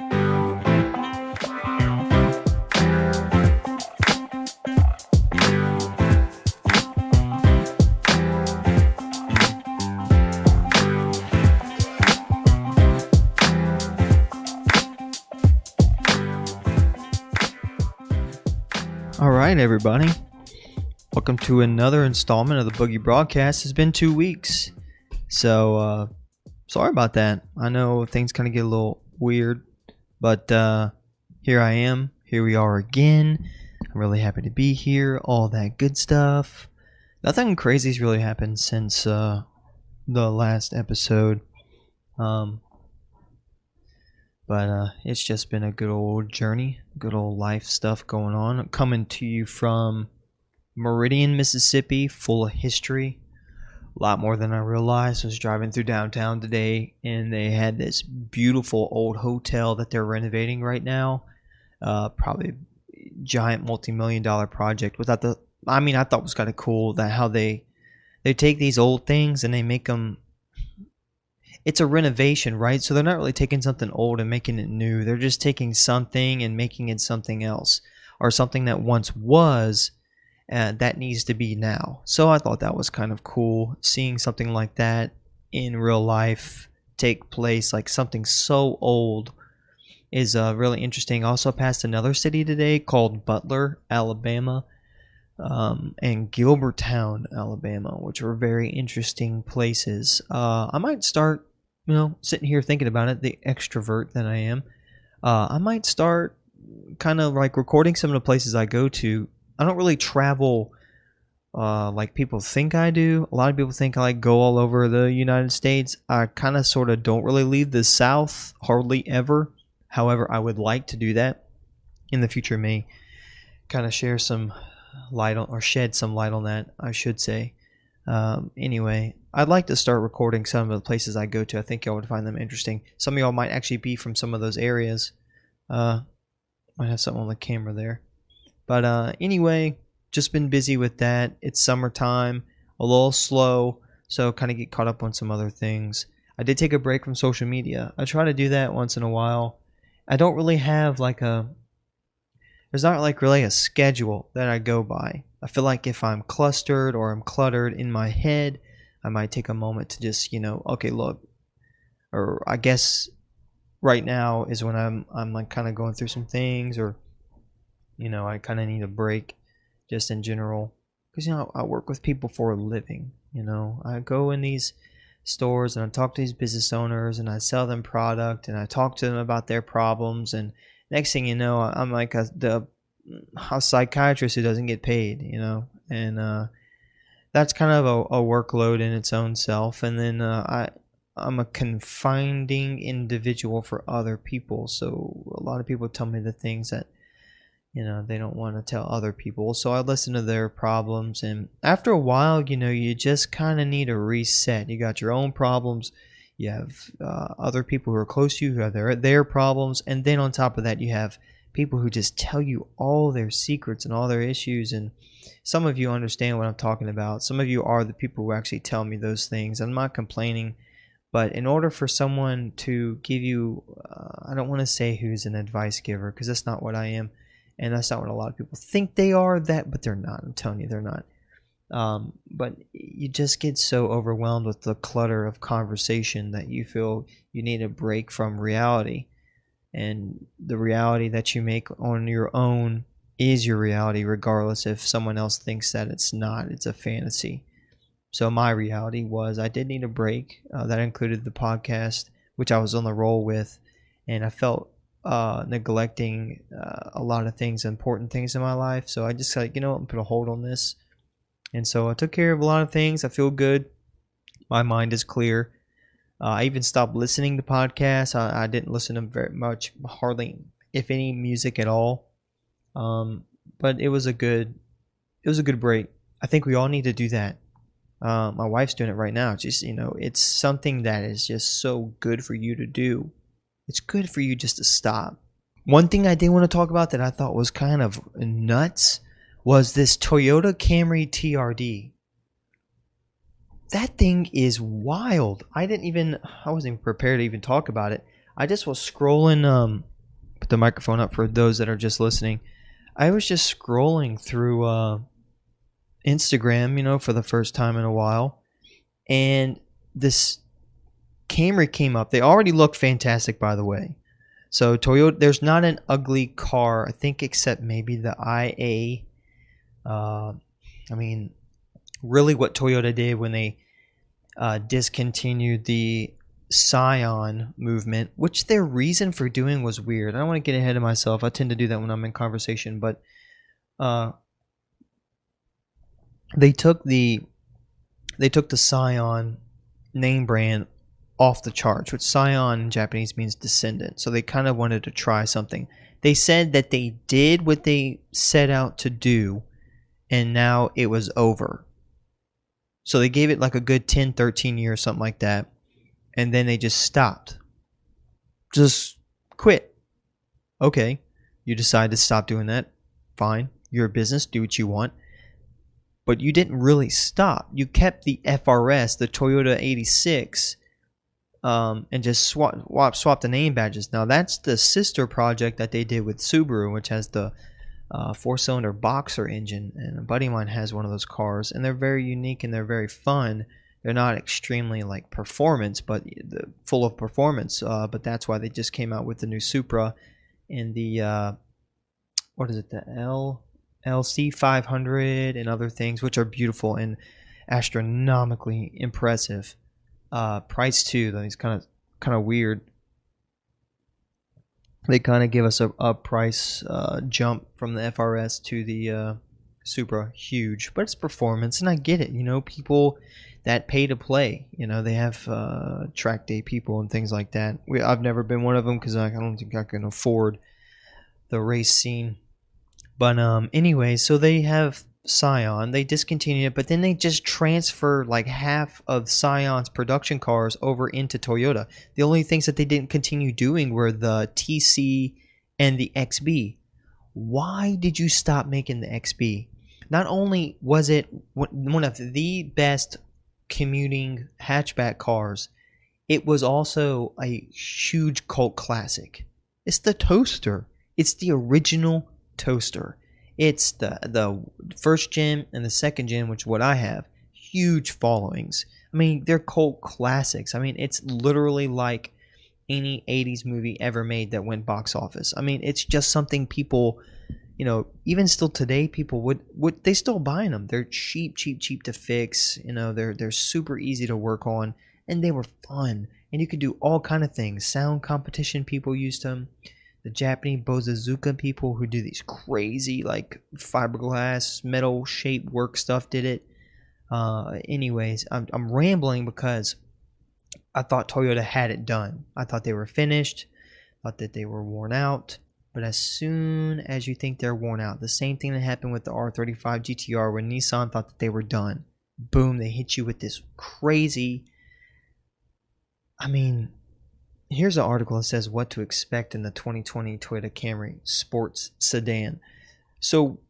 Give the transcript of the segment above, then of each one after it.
All right, everybody. Welcome to another installment of the Booggie Broadcast. It's been 2 weeks, so sorry about that. I know things kind of get a little weird, but here I am. Here we are again. I'm really happy to be here. All that good stuff. Nothing crazy's really happened since the last episode. But it's just been a good old journey, good old life stuff going on. I'm coming to you from Meridian, Mississippi, full of history. A lot more than I realized. I was driving through downtown today, and they had this beautiful old hotel that they're renovating right now. Probably a giant multi-million-dollar project. I thought it was kind of cool that how they take these old things and they make them. It's a renovation, right? So they're not really taking something old and making it new. They're just taking something and making it something else, or something that once was that needs to be now. So I thought that was kind of cool, seeing something like that in real life take place, like something so old is really interesting. I also passed another city today called Butler, Alabama, and Gilbertown, Alabama, which were very interesting places. I might start, sitting here thinking about it, the extrovert that I am. I might start kind of like recording some of the places I go to. I don't really travel like people think I do. A lot of people think I like go all over the United States. I kind of sort of don't really leave the South, hardly ever. However, I would like to do that in the future. May kind of share some light on, or shed some light on that, I should say. Anyway, I'd like to start recording some of the places I go to. I think y'all would find them interesting. Some of y'all might actually be from some of those areas. Might have something on the camera there. But anyway, just been busy with that. It's summertime, a little slow, so kind of get caught up on some other things. I did take a break from social media. I try to do that once in a while. I don't really have there's not like really a schedule that I go by. I feel like if I'm clustered or I'm cluttered in my head, I might take a moment to just, okay, look. Or I guess right now is when I'm like kind of going through some things, or I kind of need a break just in general. Because I work with people for a living. I go in these stores and I talk to these business owners and I sell them product and I talk to them about their problems, and next thing you know, I'm like a psychiatrist who doesn't get paid, and that's kind of a workload in its own self. And then I'm a confining individual for other people, so a lot of people tell me the things that they don't want to tell other people. So I listen to their problems, and after a while, you just kind of need a reset. You got your own problems. You have other people who are close to you who have their problems. And then on top of that, you have people who just tell you all their secrets and all their issues. And some of you understand what I'm talking about. Some of you are the people who actually tell me those things. I'm not complaining. But in order for someone to give you, I don't want to say who's an advice giver, because that's not what I am. And that's not what a lot of people think they are, but they're not. I'm telling you, they're not. But you just get so overwhelmed with the clutter of conversation that you feel you need a break from reality. And the reality that you make on your own is your reality, regardless if someone else thinks that it's not. It's a fantasy. So my reality was I did need a break. That included the podcast, which I was on the roll with. And I felt neglecting a lot of things, important things in my life. So I just said, put a hold on this. And so I took care of a lot of things. I feel good. My mind is clear. I even stopped listening to podcasts. I didn't listen to very much, hardly, if any, music at all. But it was a good break. I think we all need to do that. My wife's doing it right now. It's just, it's something that is just so good for you to do. It's good for you just to stop. One thing I did want to talk about that I thought was kind of nuts was this Toyota Camry TRD. That thing is wild. I wasn't even prepared to even talk about it. I just was scrolling. Put the microphone up for those that are just listening. I was just scrolling through Instagram, for the first time in a while, and this Camry came up. They already look fantastic, by the way. So Toyota, there's not an ugly car, I think, except maybe the IA. Really what Toyota did when they discontinued the Scion movement, which their reason for doing was weird. I don't want to get ahead of myself. I tend to do that when I'm in conversation, but they took the Scion name brand off the charts, which Scion in Japanese means descendant. So they kind of wanted to try something. They said that they did what they set out to do, and now it was over. So they gave it like a good 10, 13 years, something like that. And then they just stopped. Just quit. Okay, you decide to stop doing that. Fine. You're a business. Do what you want. But you didn't really stop. You kept the FRS, the Toyota 86, and just swap the name badges. Now that's the sister project that they did with Subaru, which has the 4-cylinder Boxer engine, and a buddy of mine has one of those cars, and they're very unique and they're very fun. They're not extremely like performance, but full of performance. But that's why they just came out with the new Supra and the what is it, the LC 500 and other things, which are beautiful and astronomically impressive. Price too, though, it's kind of weird. They kind of give us a price jump from the FRS to the Supra, huge, but it's performance, and I get it. People that pay to play, they have track day people and things like that. I've never been one of them because I don't think I can afford the race scene. But anyway, so they have Scion. They discontinued it, but then they just transfer like half of Scion's production cars over into Toyota. The only things that they didn't continue doing were the TC and the XB. Why did you stop making the XB? Not only was it one of the best commuting hatchback cars, it was also a huge cult classic. It's the Toaster. It's the original Toaster. It's the first gen and the second gen, which is what I have. Huge followings. They're cult classics. It's literally like any 80s movie ever made that went box office. It's just something people, even still today, people would they still buying them. They're cheap to fix. They're super easy to work on, and they were fun. And you could do all kind of things. Sound competition, people used them. The Japanese Bozazuka people who do these crazy like fiberglass metal shaped work stuff did it. Anyways, I'm rambling because I thought Toyota had it done. I thought they were finished. Thought that they were worn out. But as soon as you think they're worn out, the same thing that happened with the R35 GTR when Nissan thought that they were done. Boom, they hit you with this crazy... Here's an article that says what to expect in the 2020 Toyota Camry sports sedan. So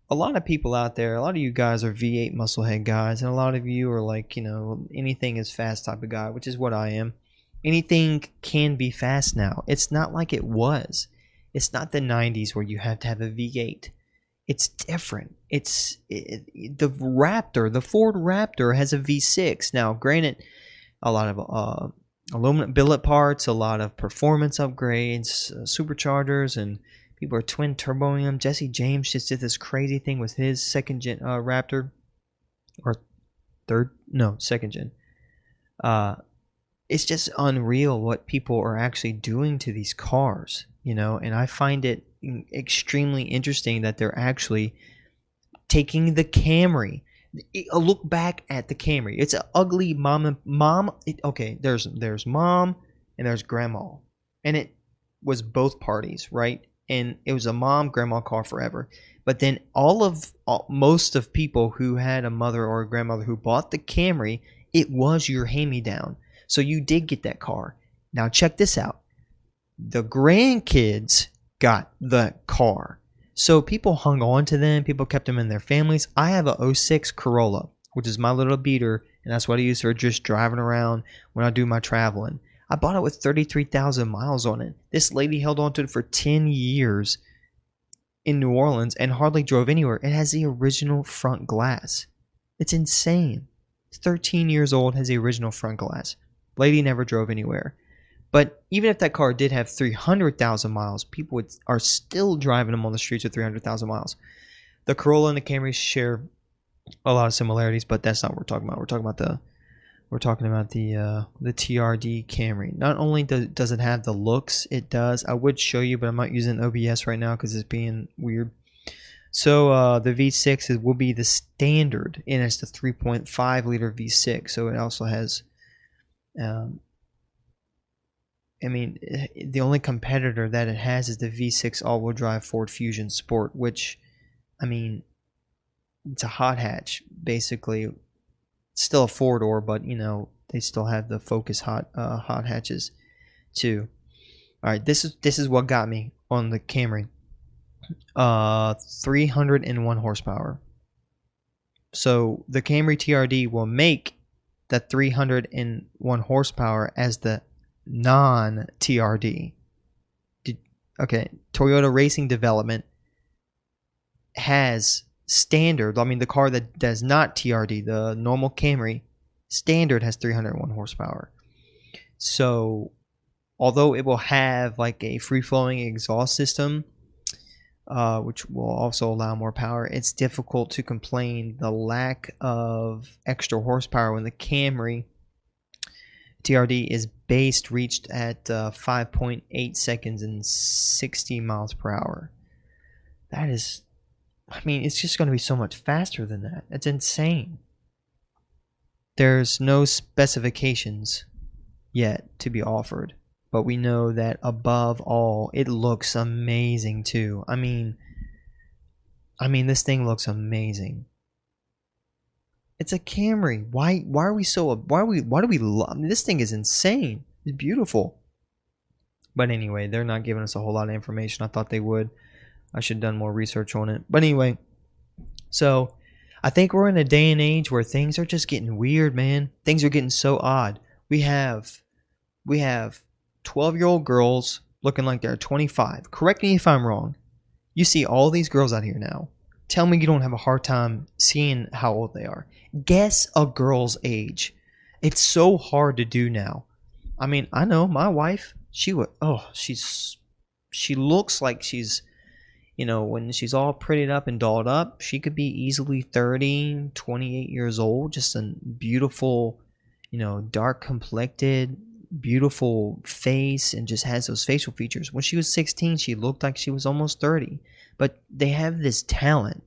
a lot of people out there, a lot of you guys are V8 musclehead guys, and a lot of you are like, anything is fast type of guy, which is what I am. Anything can be fast now. It's not like it was. It's not the 90s where you have to have a V8. It's different. The Raptor, the Ford Raptor has a V6. Now, granted, a lot of aluminum billet parts, a lot of performance upgrades, superchargers, and people are twin turboing them. Jesse James just did this crazy thing with his second gen Raptor, or second gen. It's just unreal what people are actually doing to these cars, and I find it extremely interesting that they're actually taking the Camry. A look back at the Camry. It's an ugly mom. There's mom and there's grandma, and it was both parties, right? And it was a mom grandma car forever. But then most of people who had a mother or a grandmother who bought the Camry, it was your hand-me-down. So you did get that car. Now check this out. The grandkids got the car. So people hung on to them. People kept them in their families. I have a 06 Corolla, which is my little beater, and that's what I use for just driving around when I do my traveling. I bought it with 33,000 miles on it. This lady held on to it for 10 years in New Orleans and hardly drove anywhere. It has the original front glass. It's insane. It's 13 years old, has the original front glass. Lady never drove anywhere. But even if that car did have 300,000 miles, people are still driving them on the streets with 300,000 miles. The Corolla and the Camry share a lot of similarities, but that's not what we're talking about. We're talking about the TRD Camry. Not only does it have the looks, it does. I would show you, but I'm not using OBS right now because it's being weird. So the V6 will be the standard, and it's the 3.5 liter V6. So it also has, the only competitor that it has is the V6 all-wheel drive Ford Fusion Sport, which, it's a hot hatch basically. It's still a four-door, but they still have the Focus hot hatches too. All right, this is what got me on the Camry. 301 horsepower. So the Camry TRD will make the 301 horsepower as the non-TRD. Okay, Toyota Racing Development has standard. The car that does not TRD, the normal Camry standard, has 301 horsepower. So although it will have like a free-flowing exhaust system, which will also allow more power, it's difficult to complain the lack of extra horsepower when the Camry TRD is reached at 5.8 seconds and 60 miles per hour. That is, it's just going to be so much faster than that. It's insane. There's no specifications yet to be offered, but we know that above all, it looks amazing too. This thing looks amazing. It's a Camry. Why do we love this thing? Is insane. It's beautiful. But anyway, they're not giving us a whole lot of information. I thought they would. I should have done more research on it. But anyway, so I think we're in a day and age where things are just getting weird, man. Things are getting so odd. We have 12-year-old girls looking like they're 25. Correct me if I'm wrong. You see all these girls out here now. Tell me you don't have a hard time seeing how old they are. Guess a girl's age. It's so hard to do now. I know my wife, she looks like she's, when she's all prettied up and dolled up, she could be easily 30, 28 years old. Just a beautiful, dark complected, beautiful face, and just has those facial features. When she was 16, she looked like she was almost 30. But they have this talent,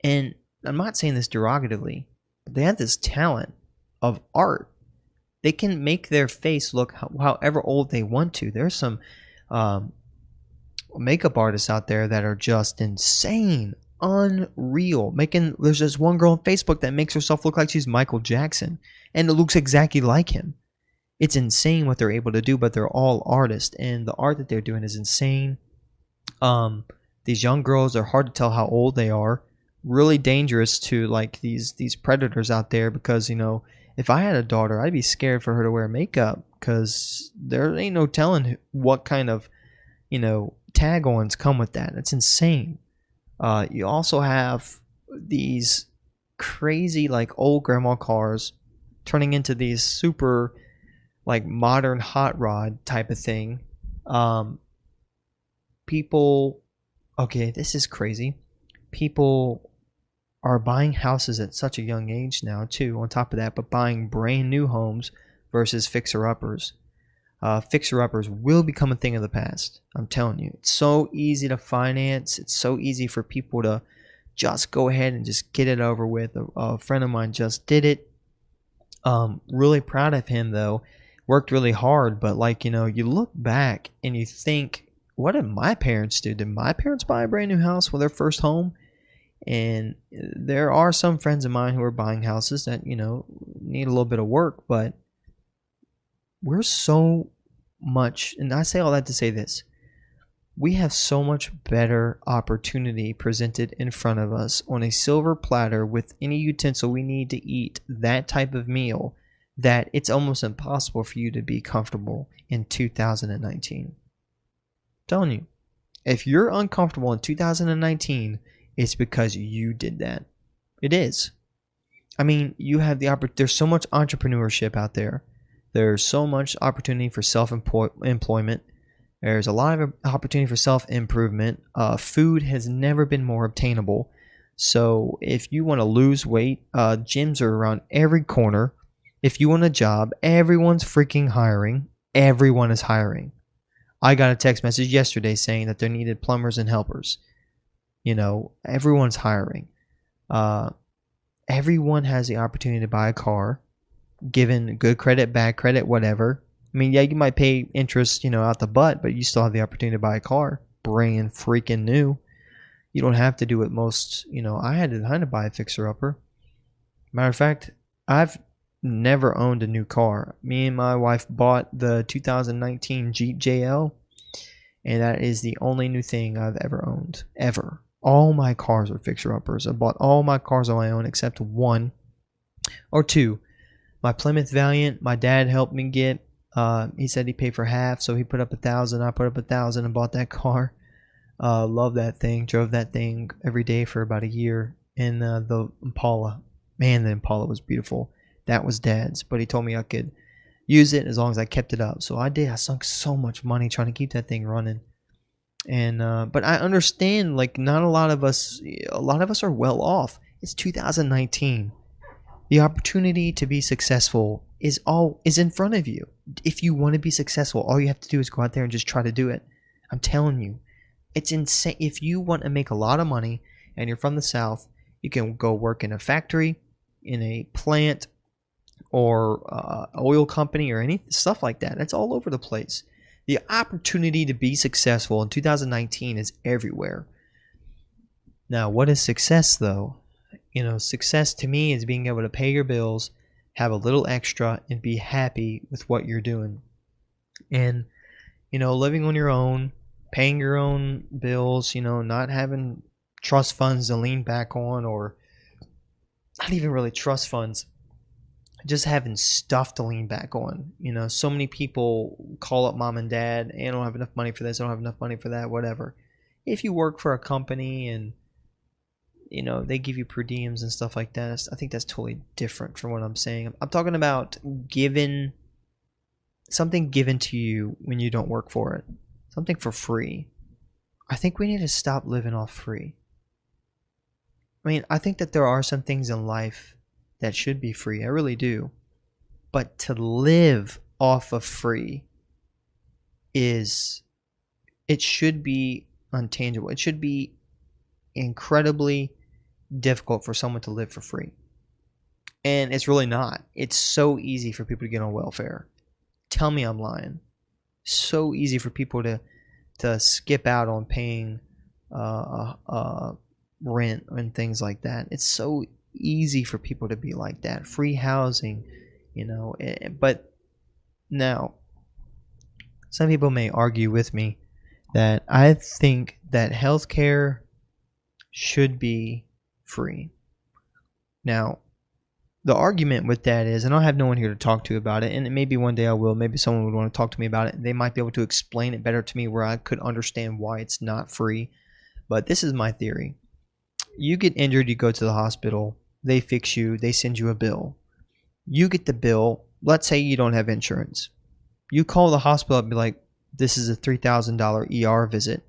and I'm not saying this derogatively, but they have this talent of art. They can make their face look however old they want to. There's some makeup artists out there that are just insane, unreal. There's this one girl on Facebook that makes herself look like she's Michael Jackson, and it looks exactly like him. It's insane what they're able to do, but they're all artists, and the art that they're doing is insane. These young girls are hard to tell how old they are. Really dangerous to like these predators out there, because if I had a daughter, I'd be scared for her to wear makeup, because there ain't no telling what kind of tag-ons come with that. It's insane. You also have these crazy like old grandma cars turning into these super like modern hot rod type of thing. Okay, this is crazy. People are buying houses at such a young age now too, on top of that, but buying brand new homes versus fixer-uppers. Fixer-uppers will become a thing of the past. I'm telling you. It's so easy to finance. It's so easy for people to just go ahead and just get it over with. A friend of mine just did it. Really proud of him though. Worked really hard, but you look back and you think, what did my parents do? Did my parents buy a brand new house for their first home? And there are some friends of mine who are buying houses that, need a little bit of work, but we're so much, and I say all that to say this, we have so much better opportunity presented in front of us on a silver platter with any utensil we need to eat that type of meal that it's almost impossible for you to be comfortable in 2019. I'm telling you, if you're uncomfortable in 2019, it's because you did that. It is. I mean, you have the there's so much entrepreneurship out there. There's so much opportunity for self-employment. There's a lot of opportunity for self-improvement. Food has never been more obtainable. So if you want to lose weight, gyms are around every corner. If you want a job, everyone's freaking hiring. Everyone is hiring. I got a text message yesterday saying that they needed plumbers and helpers. You know, everyone's hiring. Everyone has the opportunity to buy a car, given good credit, bad credit, whatever. I mean, yeah, you might pay interest, out the butt, but you still have the opportunity to buy a car, brand freaking new. You don't have to do what most, I had to buy a fixer-upper. Matter of fact, I've never owned a new car. Me and my wife bought the 2019 Jeep JL, and that is the only new thing I've ever owned, ever. All my cars are fixer-uppers. I bought all my cars on my own except one or two. My Plymouth Valiant, my dad helped me get. He said he paid for half, so he put up $1,000. I put up $1,000 and bought that car. Love that thing. Drove that thing every day for about a year. And the Impala, man, the Impala was beautiful. That was Dad's, but he told me I could use it as long as I kept it up. So I did. I sunk so much money trying to keep that thing running. And but I understand, like, not a lot of us are well off. It's 2019. The opportunity to be successful is in front of you. If you want to be successful, all you have to do is go out there and just try to do it. I'm telling you, it's insane. If you want to make a lot of money and you're from the South, you can go work in a factory, in a plant, or oil company, or any stuff like that. It's all over the place. The opportunity to be successful in 2019 is everywhere. Now, what is success, though? Success to me is being able to pay your bills, have a little extra, and be happy with what you're doing. And, living on your own, paying your own bills, not having trust funds to lean back on, or not even really trust funds, just having stuff to lean back on. So many people call up mom and dad, and I don't have enough money for this, I don't have enough money for that, whatever. If you work for a company and they give you per diems and stuff like that, I think that's totally different from what I'm saying. I'm talking about something given to you when you don't work for it. Something for free. I think we need to stop living off free. I mean, I think that there are some things in life that should be free. I really do. But to live off of free it should be untangible. It should be incredibly difficult for someone to live for free. And it's really not. It's so easy for people to get on welfare. Tell me I'm lying. So easy for people to skip out on paying rent and things like that. It's so easy for people to be like that. Free housing, but now some people may argue with me that I think that healthcare should be free. Now, the argument with that is, and I'll have no one here to talk to about it, and maybe one day I will, maybe someone would want to talk to me about it. They might be able to explain it better to me where I could understand why it's not free. But this is my theory. You get injured, you go to the hospital, they fix you, they send you a bill. You get the bill, let's say you don't have insurance. You call the hospital and be like, this is a $3,000 ER visit.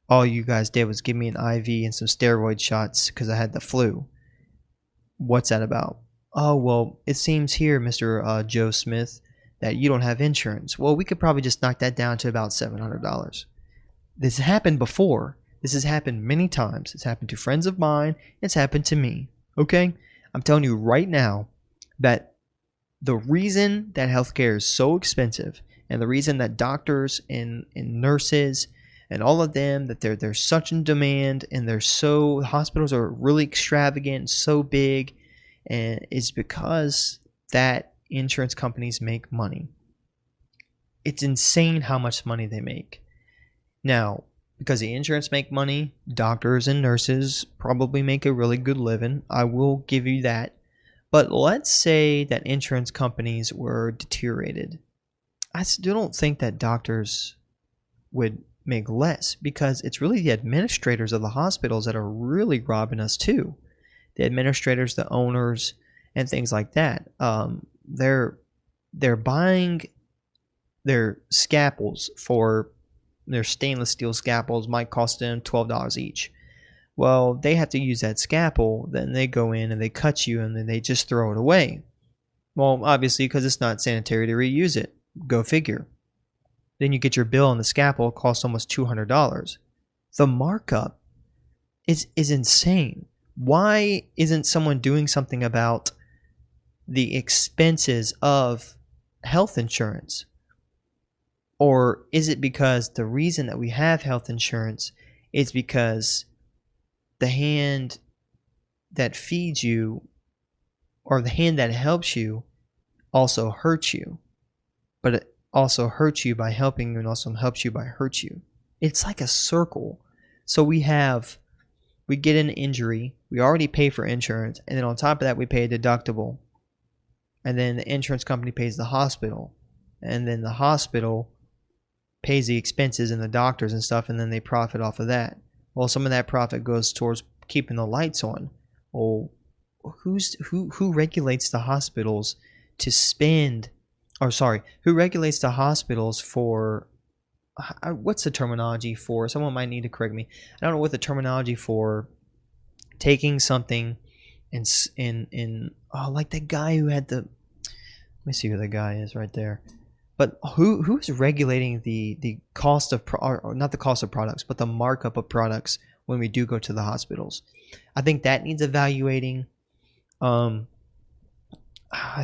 All you guys did was give me an IV and some steroid shots because I had the flu. What's that about? Oh, well, it seems here, Mr. Joe Smith, that you don't have insurance. Well, we could probably just knock that down to about $700. This has happened before. This has happened many times. It's happened to friends of mine. It's happened to me. Okay? I'm telling you right now that the reason that healthcare is so expensive, and the reason that doctors and nurses and all of them, that they're such in demand, and hospitals are really extravagant, so big, and is because that insurance companies make money. It's insane how much money they make. Now, because the insurance make money, doctors and nurses probably make a really good living. I will give you that. But let's say that insurance companies were deteriorated. I still don't think that doctors would make less, because it's really the administrators of the hospitals that are really robbing us too. The administrators, the owners, and things like that. They're buying their scalpels for their stainless steel scalpels might cost them $12 each. Well, they have to use that scalpel, then they go in and they cut you and then they just throw it away. Well, obviously, because it's not sanitary to reuse it. Go figure. Then you get your bill on the scalpel, it costs almost $200. The markup is insane. Why isn't someone doing something about the expenses of health insurance? Or is it because the reason that we have health insurance is because the hand that feeds you or the hand that helps you also hurts you, but it also hurts you by helping you and also helps you by hurts you? It's like a circle. So we get an injury, we already pay for insurance, and then on top of that we pay a deductible, and then the insurance company pays the hospital, and then the hospital pays the expenses and the doctors and stuff, and then they profit off of that. Well, some of that profit goes towards keeping the lights on. Well, who regulates the hospitals to spend, or sorry, who regulates the hospitals for, what's the terminology for, someone might need to correct me, I don't know what the terminology for taking something in like the guy who had the, let me see who the guy is right there. But who is regulating the cost of, or not the cost of products, but the markup of products when we do go to the hospitals? I think that needs evaluating. I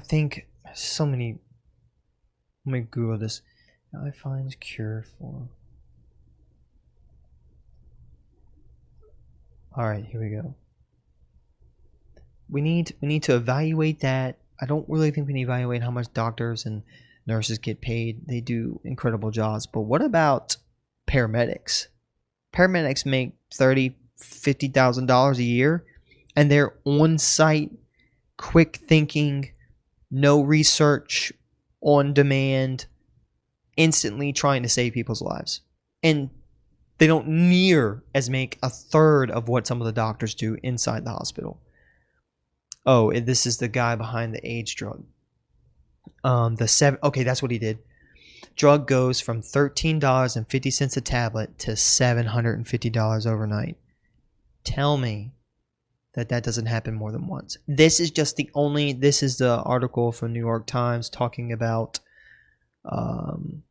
think so many. Let me Google this. I find cure for. All right, here we go. We need to evaluate that. I don't really think we need to evaluate how much doctors and nurses get paid. They do incredible jobs. But what about paramedics? Paramedics make $30,000, $50,000 a year, and they're on site, quick thinking, no research, on demand, instantly trying to save people's lives. And they don't near as make a third of what some of the doctors do inside the hospital. Oh, and this is the guy behind the AIDS drug. Okay, that's what he did. Drug goes from $13.50 a tablet to $750 overnight. Tell me that doesn't happen more than once. This is the article from New York Times talking about the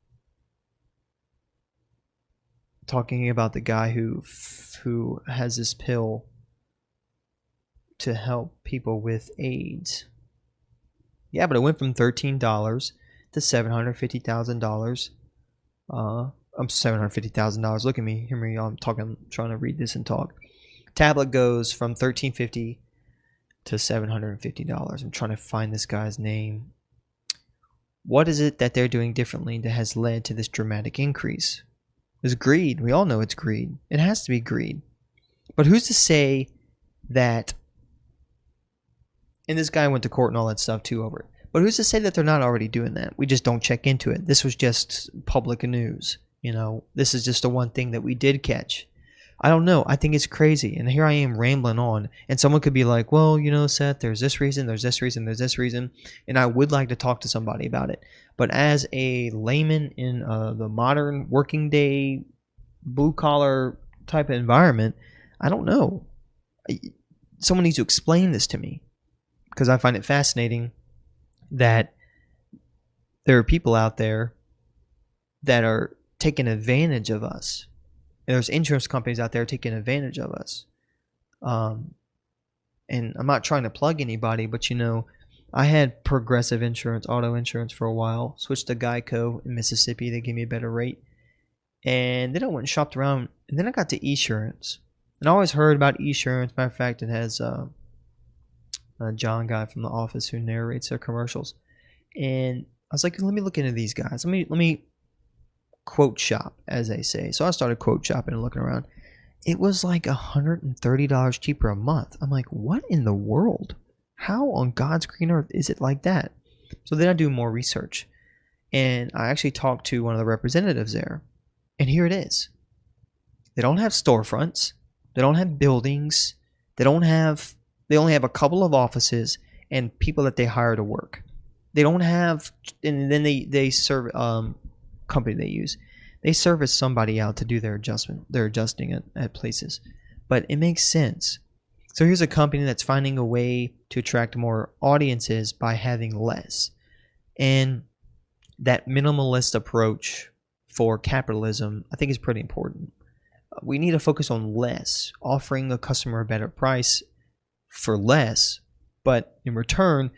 guy who has this pill to help people with AIDS. Yeah, but it went from $13 to $750,000. I'm $750,000. Look at me, hear me. I'm trying to read this and talk. Tablet goes from $13.50 to $750. I'm trying to find this guy's name. What is it that they're doing differently that has led to this dramatic increase? It's greed. We all know it's greed. It has to be greed. But who's to say that? And this guy went to court and all that stuff too over it. But who's to say that they're not already doing that? We just don't check into it. This was just public news. This is just the one thing that we did catch. I don't know. I think it's crazy. And here I am rambling on. And someone could be like, well, Seth, there's this reason, there's this reason, there's this reason. And I would like to talk to somebody about it. But as a layman in the modern working day, blue collar type of environment, I don't know. Someone needs to explain this to me. Because I find it fascinating that there are people out there that are taking advantage of us. And there's insurance companies out there taking advantage of us. And I'm not trying to plug anybody, but I had Progressive insurance, auto insurance for a while. Switched to Geico in Mississippi. They gave me a better rate. And then I went and shopped around. And then I got to Esurance. And I always heard about Esurance. Matter of fact, it has John guy from The Office who narrates their commercials. And I was like, let me look into these guys. Let me quote shop, as they say. So I started quote shopping and looking around. It was like $130 cheaper a month. I'm like, what in the world? How on God's green earth is it like that? So then I do more research, and I actually talked to one of the representatives there, and here it is. They don't have storefronts. They don't have buildings. They only have a couple of offices and people that they hire to work. They don't have, and then they serve company they use. They service somebody out to do their adjustment. They're adjusting at places, but it makes sense. So here's a company that's finding a way to attract more audiences by having less, and that minimalist approach for capitalism, I think, is pretty important. We need to focus on less, offering a customer a better price for less, but in return,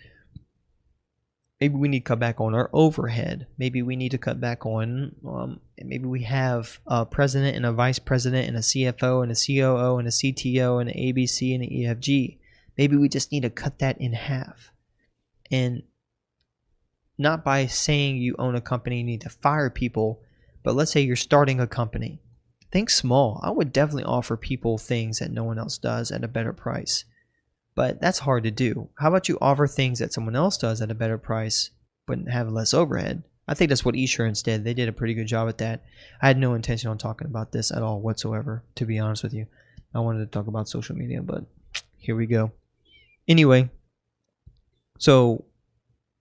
maybe we need to cut back on our overhead. Maybe we need to cut back on, maybe we have a president and a vice president and a CFO and a COO and a CTO and an ABC and an EFG. Maybe we just need to cut that in half. And not by saying you own a company, you need to fire people, but let's say you're starting a company. Think small. I would definitely offer people things that no one else does at a better price. But that's hard to do. How about you offer things that someone else does at a better price, but have less overhead? I think that's what eSurance did. They did a pretty good job at that. I had no intention on talking about this at all whatsoever, to be honest with you. I wanted to talk about social media, but here we go. Anyway, so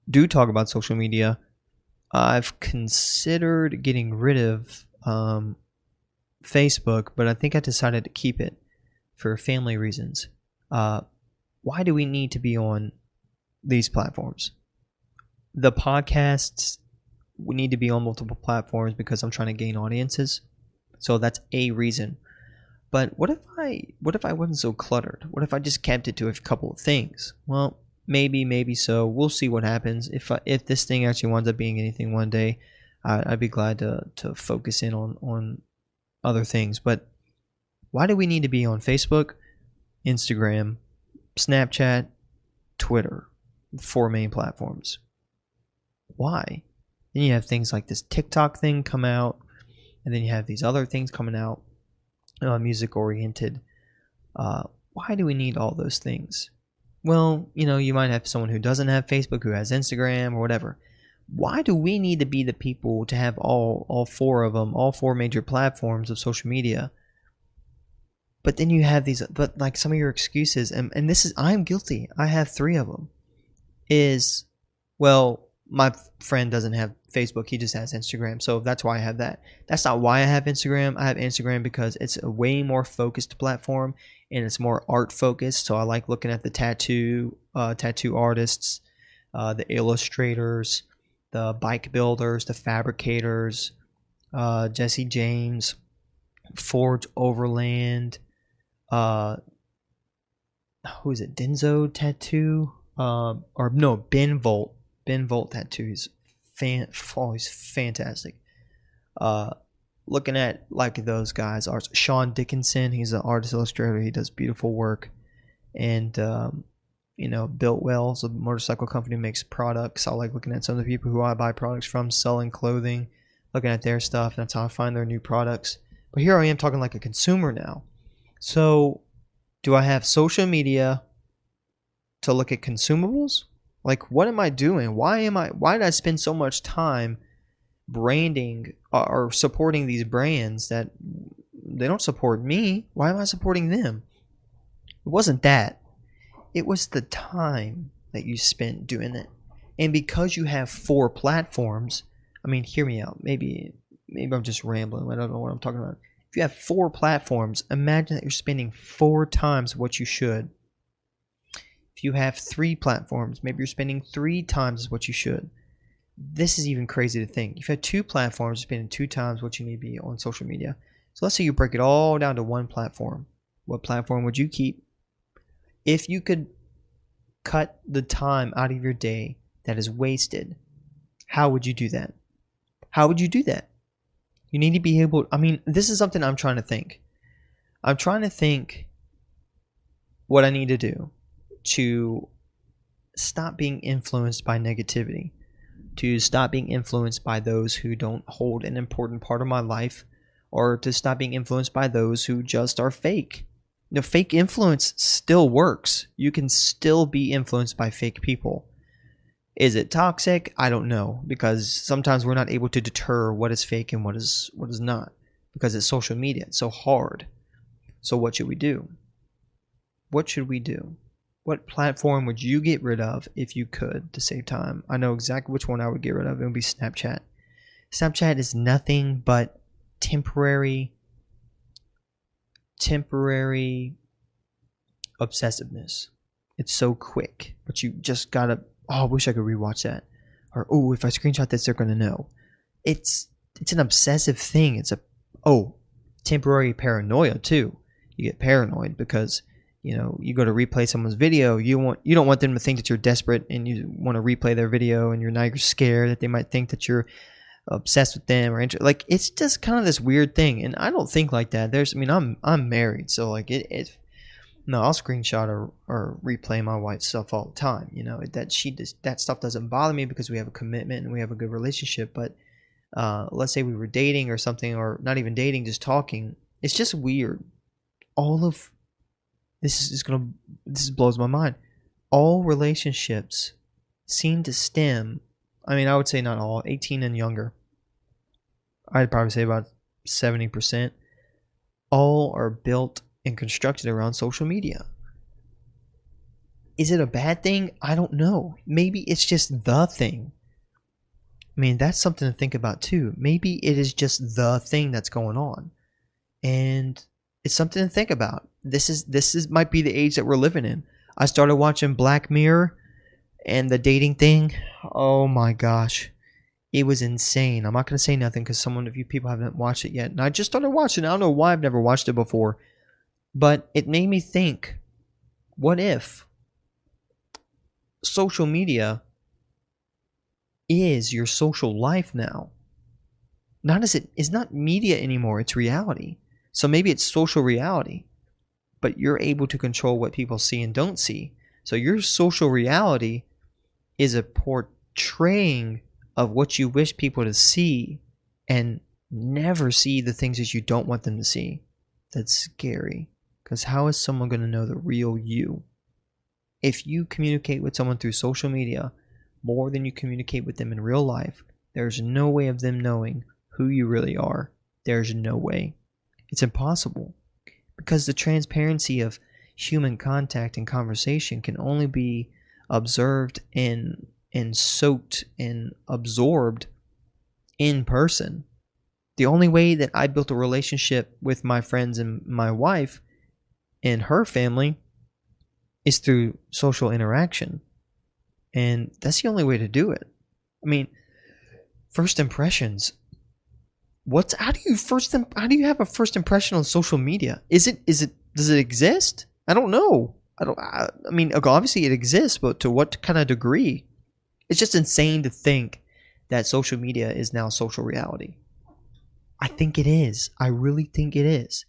do talk about social media. I've considered getting rid of Facebook, but I think I decided to keep it for family reasons. Why do we need to be on these platforms? The podcasts need to be on multiple platforms because I'm trying to gain audiences. So that's a reason. But what if I wasn't so cluttered? What if I just kept it to a couple of things? Well, maybe so. We'll see what happens. If this thing actually winds up being anything one day, I'd be glad to focus in on other things. But why do we need to be on Facebook, Instagram, Snapchat, Twitter? 4 main platforms. Why? Then you have things like this TikTok thing come out, and then you have these other things coming out, music oriented. Why do we need all those things? Well, you might have someone who doesn't have Facebook, who has Instagram or whatever. Why do we need to be the people to have all 4 of them, all 4 major platforms of social media? But then you have these, but like some of your excuses, and this is, I'm guilty. I have 3 of them. Well, my friend doesn't have Facebook. He just has Instagram. So that's why I have that. That's not why I have Instagram. I have Instagram because it's a way more focused platform and it's more art focused. So I like looking at the tattoo artists, the illustrators, the bike builders, the fabricators, Jesse James, Forge Overland, who is it? Denzo Tattoo, or no, Ben Volt. Ben Volt Tattoos, he's fantastic. Looking at like those guys, Sean Dickinson, he's an artist illustrator. He does beautiful work, and Built Well, so the motorcycle company makes products. I like looking at some of the people who I buy products from, selling clothing, looking at their stuff. That's how I find their new products. But here I am talking like a consumer now. So, do I have social media to look at consumables? Like, what am I doing? Why did I spend so much time branding or supporting these brands that they don't support me? Why am I supporting them? It wasn't that. It was the time that you spent doing it. And because you have 4 platforms, I mean, hear me out. Maybe I'm just rambling. I don't know what I'm talking about. If you have 4 platforms, imagine that you're spending 4 times what you should. If you have 3 platforms, maybe you're spending 3 times what you should. This is even crazy to think. If you have 2 platforms, you're spending 2 times what you need to be on social media. So let's say you break it all down to 1 platform. What platform would you keep? If you could cut the time out of your day that is wasted, how would you do that? How would you do that? You need to be able, this is something I'm trying to think. I'm trying to think what I need to do to stop being influenced by negativity, to stop being influenced by those who don't hold an important part of my life, or to stop being influenced by those who just are fake. Fake influence still works. You can still be influenced by fake people. Is it toxic? I don't know, because sometimes we're not able to deter what is fake and what is not, because it's social media. It's so hard. So what should we do? What should we do? What platform would you get rid of if you could to save time? I know exactly which one I would get rid of. It would be Snapchat. Snapchat is nothing but temporary obsessiveness. It's so quick, but you just gotta, oh, I wish I could rewatch that. Or, oh, if I screenshot this, they're gonna know. It's an obsessive thing. It's temporary paranoia too. You get paranoid because, you go to replay someone's video. You don't want them to think that you're desperate and you want to replay their video, and you're scared that they might think that you're obsessed with them or like, it's just kind of this weird thing. And I don't think like that. I'm married, so like no, I'll screenshot or replay my wife's stuff all the time. That stuff doesn't bother me because we have a commitment and we have a good relationship. But let's say we were dating or something, or not even dating, just talking. It's just weird. All of this blows my mind. All relationships seem to stem, I would say not all, 18 and younger. I'd probably say about 70%. All are built and constructed around social media. Is it a bad thing? I don't know. Maybe it's just the thing. That's something to think about too. Maybe it is just the thing that's going on. And it's something to think about. This might be the age that we're living in. I started watching Black Mirror and the dating thing. Oh my gosh. It was insane. I'm not going to say nothing because some of you people haven't watched it yet. And I just started watching it. I don't know why I've never watched it before. But it made me think, what if social media is your social life now? It's not media anymore, it's reality. So maybe it's social reality, but you're able to control what people see and don't see. So your social reality is a portraying of what you wish people to see, and never see the things that you don't want them to see. That's scary, because how is someone going to know the real you? If you communicate with someone through social media more than you communicate with them in real life, there's no way of them knowing who you really are. There's no way. It's impossible, because the transparency of human contact and conversation can only be observed and soaked and absorbed in person. The only way that I built a relationship with my friends and my wife and her family is through social interaction. And that's the only way to do it. First impressions. How do you have a first impression on social media? Does it exist? I don't know. Obviously it exists, but to what kind of degree? It's just insane to think that social media is now social reality. I think it is. I really think it is.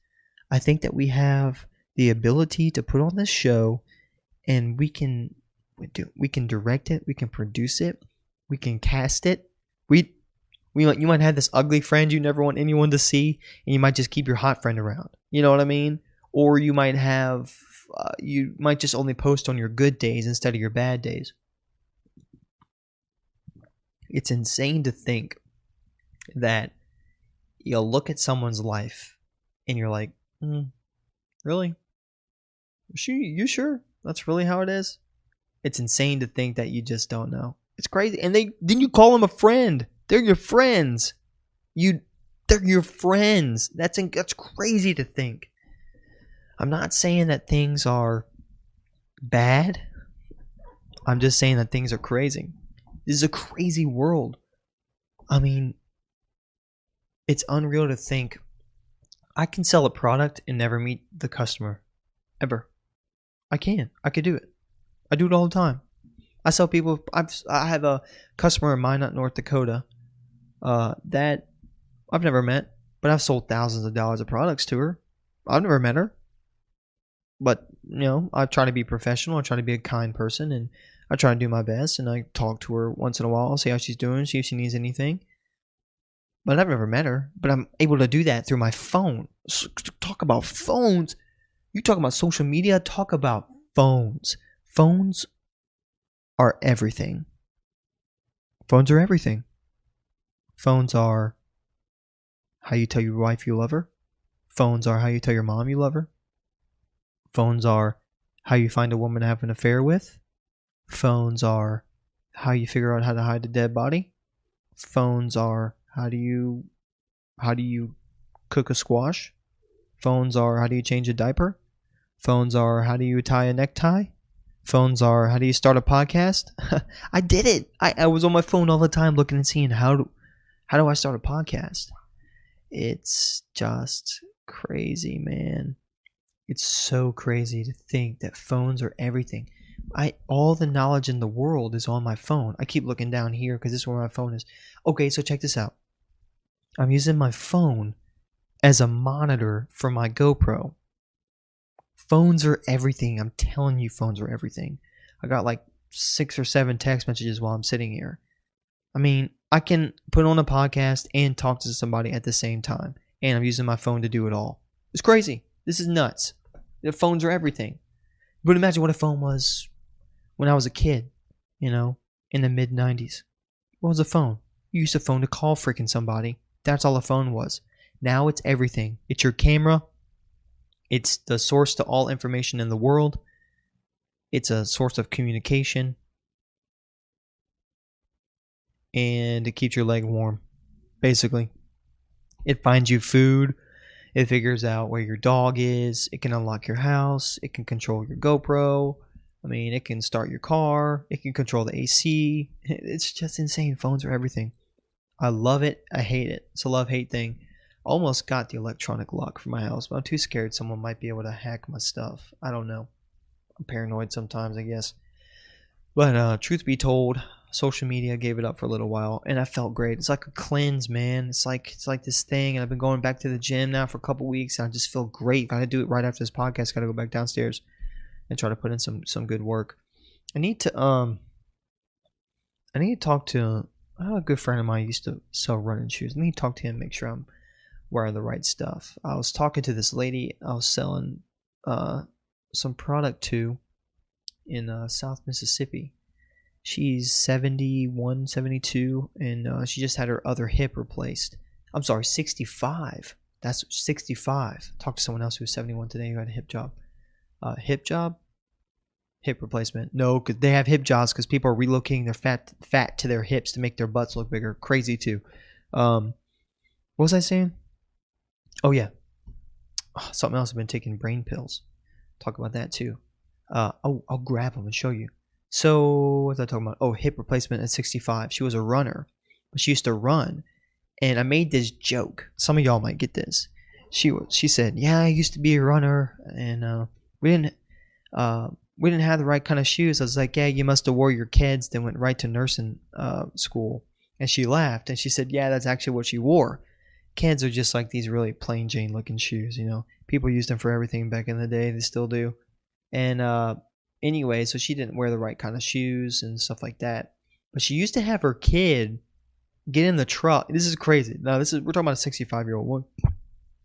I think that we have the ability to put on this show, and we can direct it, we can produce it, we can cast it. You might have this ugly friend you never want anyone to see, and you might just keep your hot friend around. You know what I mean? Or you might just only post on your good days instead of your bad days. It's insane to think that you'll look at someone's life and you're like, really? You sure that's really how it is? It's insane to think that you just don't know. It's crazy. And then you call them a friend. They're your friends. They're your friends. That's crazy to think. I'm not saying that things are bad. I'm just saying that things are crazy. This is a crazy world. It's unreal to think I can sell a product and never meet the customer. Ever. I could do it. I do it all the time. I sell people. I have a customer of mine out in North Dakota that I've never met, but I've sold thousands of dollars of products to her. I've never met her, but I try to be professional. I try to be a kind person, and I try to do my best. And I talk to her once in a while, see how she's doing, see if she needs anything. But I've never met her. But I'm able to do that through my phone. So, talk about phones. You talk about social media, talk about phones. Phones are everything. Phones are everything. Phones are how you tell your wife you love her. Phones are how you tell your mom you love her. Phones are how you find a woman to have an affair with. Phones are how you figure out how to hide a dead body. Phones are how do you cook a squash. Phones are how do you change a diaper. Phones are how do you tie a necktie. Phones are how do you start a podcast. I did it. I was on my phone all the time looking and seeing how do I start a podcast. It's just crazy, man. It's so crazy to think that phones are everything. All the knowledge in the world is on my phone. I keep looking down here because this is where my phone is. Okay, so check this out. I'm using my phone as a monitor for my GoPro. Phones are everything. I'm telling you, phones are everything. I got like 6 or 7 text messages while I'm sitting here. I mean, I can put on a podcast and talk to somebody at the same time. And I'm using my phone to do it all. It's crazy. This is nuts. The phones are everything. But imagine what a phone was when I was a kid, in the mid-90s. What was a phone? You used a phone to call freaking somebody. That's all a phone was. Now it's everything. It's your camera. It's the source to all information in the world. It's a source of communication. And it keeps your leg warm, basically. It finds you food. It figures out where your dog is. It can unlock your house. It can control your GoPro. I mean, it can start your car. It can control the AC. It's just insane. Phones are everything. I love it. I hate it. It's a love-hate thing. Almost got the electronic lock for my house, but I'm too scared someone might be able to hack my stuff. I don't know. I'm paranoid sometimes, I guess. But truth be told, social media gave it up for a little while, and I felt great. It's like a cleanse, man. It's like this thing, and I've been going back to the gym now for a couple weeks, and I just feel great. Gotta do it right after this podcast. Gotta go back downstairs and try to put in some good work. I need to talk to a good friend of mine who used to sell running shoes. I need to talk to him, make sure I'm wearing the right stuff. I was talking to this lady I was selling some product to in South Mississippi. She's 71, 72, and she just had her other hip replaced. I'm sorry, 65. That's 65. Talked to someone else who was 71 today who had a hip job. Hip job? Hip replacement. No, because they have hip jobs because people are relocating their fat to their hips to make their butts look bigger. Crazy too. What was I saying? Oh yeah. Something else. I've been taking brain pills. Talk about that too. I'll grab them and show you. So what was I talking about? Oh, hip replacement at 65. She was a runner, but she used to run. And I made this joke. Some of y'all might get this. She said, "Yeah, I used to be a runner, and we didn't have the right kind of shoes." I was like, "Yeah, you must have wore your kids, then went right to nursing school." And she laughed, and she said, "Yeah, that's actually what she wore. Kids are just like these really plain Jane looking shoes, People used them for everything back in the day. They still do." And anyway, so she didn't wear the right kind of shoes and stuff like that. But she used to have her kid get in the truck. This is crazy. Now, we're talking about a 65-year-old woman.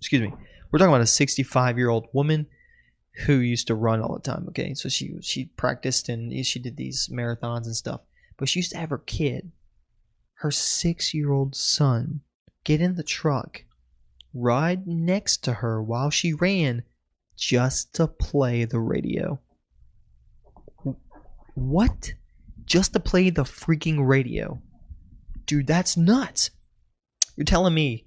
Excuse me. We're talking about a 65-year-old woman who used to run all the time, okay? So she practiced and she did these marathons and stuff. But she used to have her kid, her 6-year-old son, get in the truck, ride next to her while she ran just to play the radio. What? Just to play the freaking radio? Dude, that's nuts. You're telling me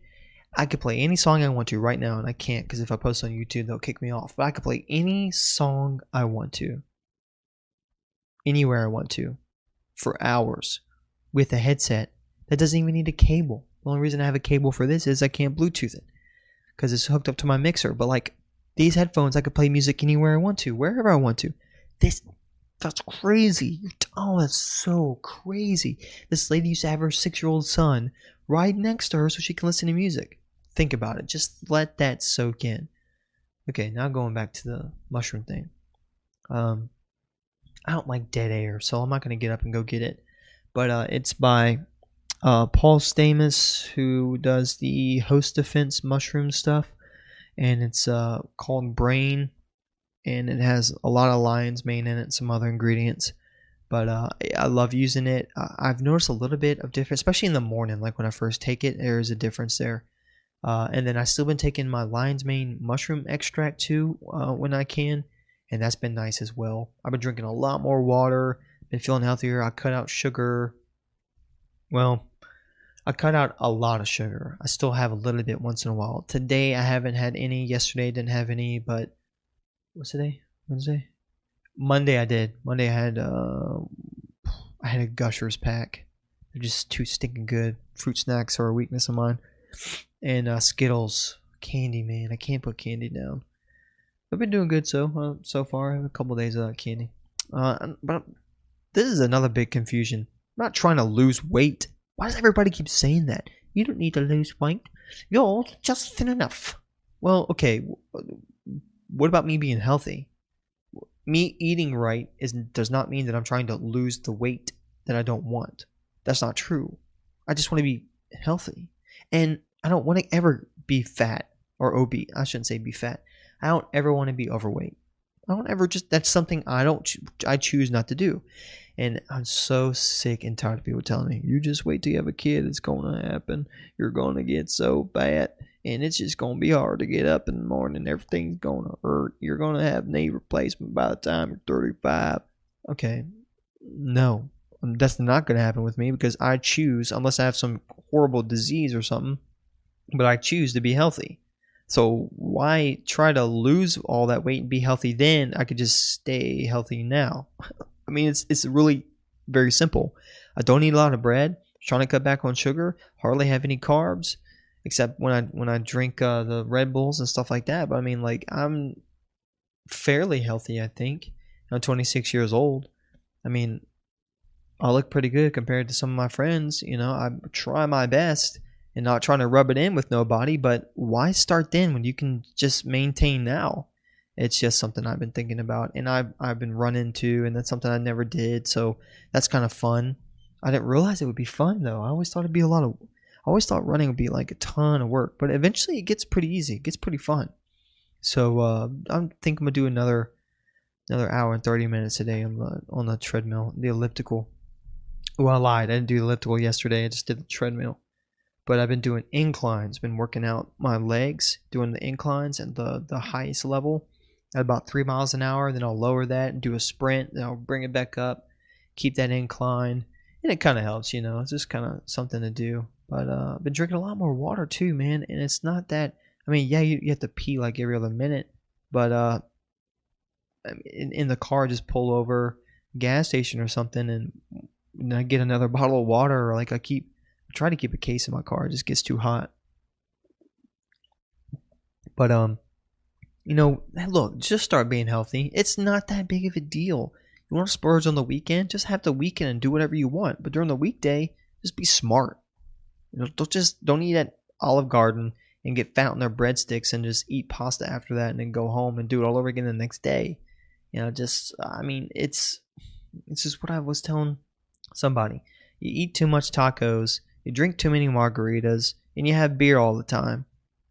I could play any song I want to right now, and I can't because if I post on YouTube, they'll kick me off. But I could play any song I want to, anywhere I want to, for hours with a headset that doesn't even need a cable. The only reason I have a cable for this is I can't Bluetooth it because it's hooked up to my mixer. But like these headphones, I could play music anywhere I want to, wherever I want to. That's crazy. Oh, that's so crazy. This lady used to have her 6-year-old son right next to her so she can listen to music. Think about it. Just let that soak in. Okay, now going back to the mushroom thing. I don't like dead air, so I'm not going to get up and go get it. But it's by Paul Stamets, who does the Host Defense mushroom stuff. And it's called Brain. and it has a lot of lion's mane in it, some other ingredients. But I love using it. I've noticed a little bit of difference, especially in the morning. Like when I first take it, there is a difference there. And then I've still been taking my lion's mane mushroom extract too when I can, and that's been nice as well. I've been drinking a lot more water, been feeling healthier. I cut out sugar. Well, I cut out a lot of sugar. I still have a little bit once in a while. Today I haven't had any. Yesterday I didn't have any, but what's today? Wednesday? Monday I did. Monday I had a Gushers pack. They're just too stinking good. Fruit snacks are a weakness of mine. And Skittles, candy, man. I can't put candy down. I've been doing good so far. I have a couple of days without candy. But this is another big confusion. I'm not trying to lose weight. Why does everybody keep saying that? You don't need to lose weight. You're just thin enough. Well, okay. What about me being healthy? Me eating right does not mean that I'm trying to lose the weight that I don't want. That's not true. I just want to be healthy. And I don't want to ever be fat or obese. I shouldn't say be fat. I don't ever want to be overweight. I don't ever that's something I choose not to do. And I'm so sick and tired of people telling me, you just wait till you have a kid. It's going to happen. You're going to get so fat. And it's just going to be hard to get up in the morning. Everything's going to hurt. You're going to have knee replacement by the time you're 35. Okay. No. That's not going to happen with me because I choose, unless I have some horrible disease or something, but I choose to be healthy. So why try to lose all that weight and be healthy then? I could just stay healthy now. I mean, it's really very simple. I don't eat a lot of bread. Trying to cut back on sugar. Hardly have any carbs, except when I drink the Red Bulls and stuff like that. But I mean, like, I'm fairly healthy, I think. I'm 26 years old. I mean, I look pretty good compared to some of my friends. You know, I try my best and not trying to rub it in with nobody. But why start then when you can just maintain now? It's just something I've been thinking about, and I've been running too, and that's something I never did. So that's kind of fun. I didn't realize it would be fun though. I always thought running would be like a ton of work, but eventually it gets pretty easy. It gets pretty fun. So I think I'm gonna do another hour and 30 minutes a day on the treadmill, the elliptical. Well, I lied. I didn't do the elliptical yesterday. I just did the treadmill. But I've been doing inclines. Been working out my legs, doing the inclines at the highest level at about 3 miles an hour. Then I'll lower that and do a sprint. Then I'll bring it back up, keep that incline, and it kind of helps. You know, it's just kind of something to do. But I've been drinking a lot more water too, man. And it's not that. I mean, yeah, you have to pee like every other minute, but in the car, just pull over gas station or something, and I get another bottle of water. Or like I try to keep a case in my car. It just gets too hot. But you know, look, just start being healthy. It's not that big of a deal. You want to splurge on the weekend? Just have the weekend and do whatever you want. But during the weekday, just be smart. You know, don't eat at Olive Garden and get fat on their breadsticks and just eat pasta after that and then go home and do it all over again the next day. You know, I mean, it's just what I was telling somebody. You eat too much tacos, you drink too many margaritas, and you have beer all the time.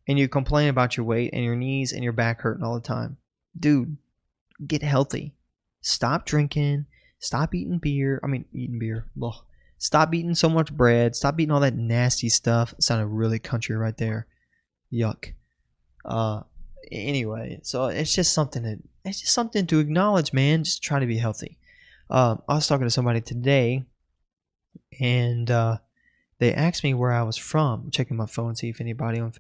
And you complain about your weight and your knees and your back hurting all the time. Dude, get healthy. Stop drinking. Stop eating beer. Ugh. Stop eating so much bread. Stop eating all that nasty stuff. It sounded really country right there. Yuck. Anyway, so it's just something to acknowledge, man. Just try to be healthy. I was talking to somebody today, and they asked me where I was from. I'm checking my phone, see if anybody on.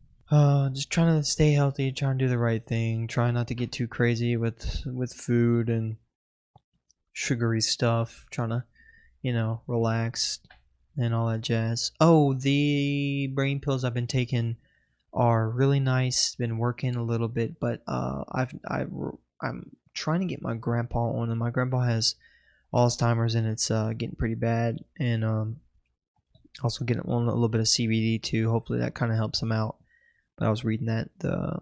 Just trying to stay healthy, trying to do the right thing, trying not to get too crazy with food and sugary stuff, trying to, you know, relax and all that jazz. Oh, the brain pills I've been taking are really nice. Been working a little bit, but I'm trying to get my grandpa on them. My grandpa has Alzheimer's and it's getting pretty bad, and also getting on a little bit of CBD too. Hopefully that kind of helps him out. But I was reading that the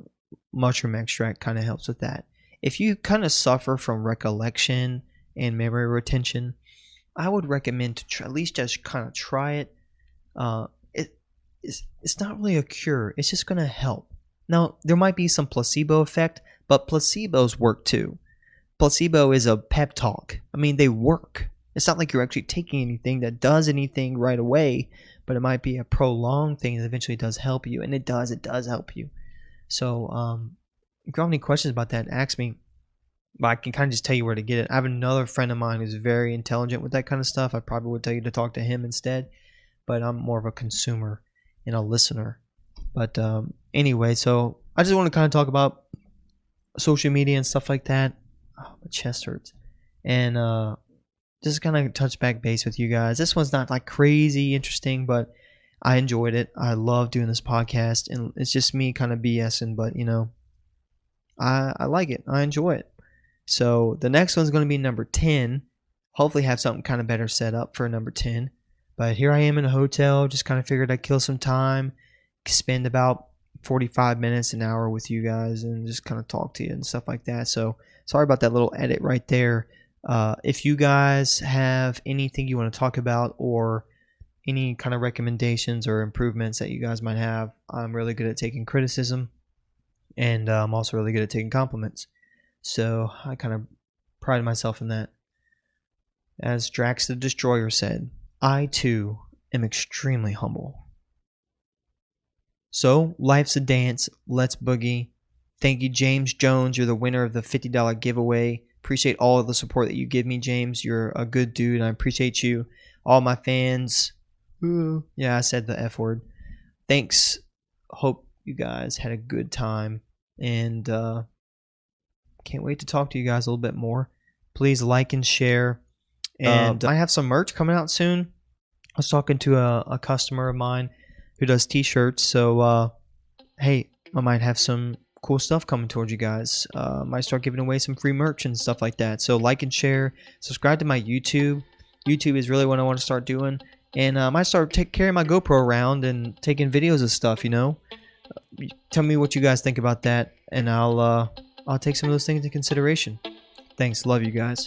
mushroom extract kind of helps with that. If you kind of suffer from recollection and memory retention, I would recommend to at least just kind of try it. It's not really a cure. It's just going to help. Now, there might be some placebo effect, but placebos work too. placebo is a pep talk. I mean, they work. It's not like you're actually taking anything that does anything right away, but it might be a prolonged thing that eventually does help you, and it does help you. So if you have any questions about that, ask me. But I can kind of just tell you where to get it. I have another friend of mine who's very intelligent with that kind of stuff. I probably would tell you to talk to him instead, but I'm more of a consumer and a listener. But anyway, so I just want to kind of talk about social media and stuff like that. Oh, my chest hurts. And just kind of touch back base with you guys. This one's not like crazy interesting, but I enjoyed it. I love doing this podcast, and it's just me kind of BSing, but you know, I like it. I enjoy it. So the next one's going to be number 10. Hopefully have something kind of better set up for number 10. But here I am in a hotel. Just kind of figured I'd kill some time, spend about 45 minutes, an hour with you guys, and just kind of talk to you and stuff like that. So sorry about that little edit right there. If you guys have anything you want to talk about or any kind of recommendations or improvements that you guys might have, I'm really good at taking criticism, and I'm also really good at taking compliments. So I kind of pride myself in that. As Drax the Destroyer said, I too am extremely humble. So life's a dance. Let's boogie. Thank you, James Jones. You're the winner of the $50 giveaway. Appreciate all of the support that you give me, James. You're a good dude. I appreciate you. All my fans. Ooh, yeah, I said the F word. Thanks. Hope you guys had a good time. And can't wait to talk to you guys a little bit more. Please like and share. And I have some merch coming out soon. I was talking to a customer of mine who does t-shirts. So, hey, I might have some cool stuff coming towards you guys. Might start giving away some free merch and stuff like that. So like and share. Subscribe to my YouTube. YouTube is really what I want to start doing. And I might start carrying my GoPro around and taking videos of stuff, you know. Tell me what you guys think about that. And I'll take some of those things into consideration. Thanks. Love you guys.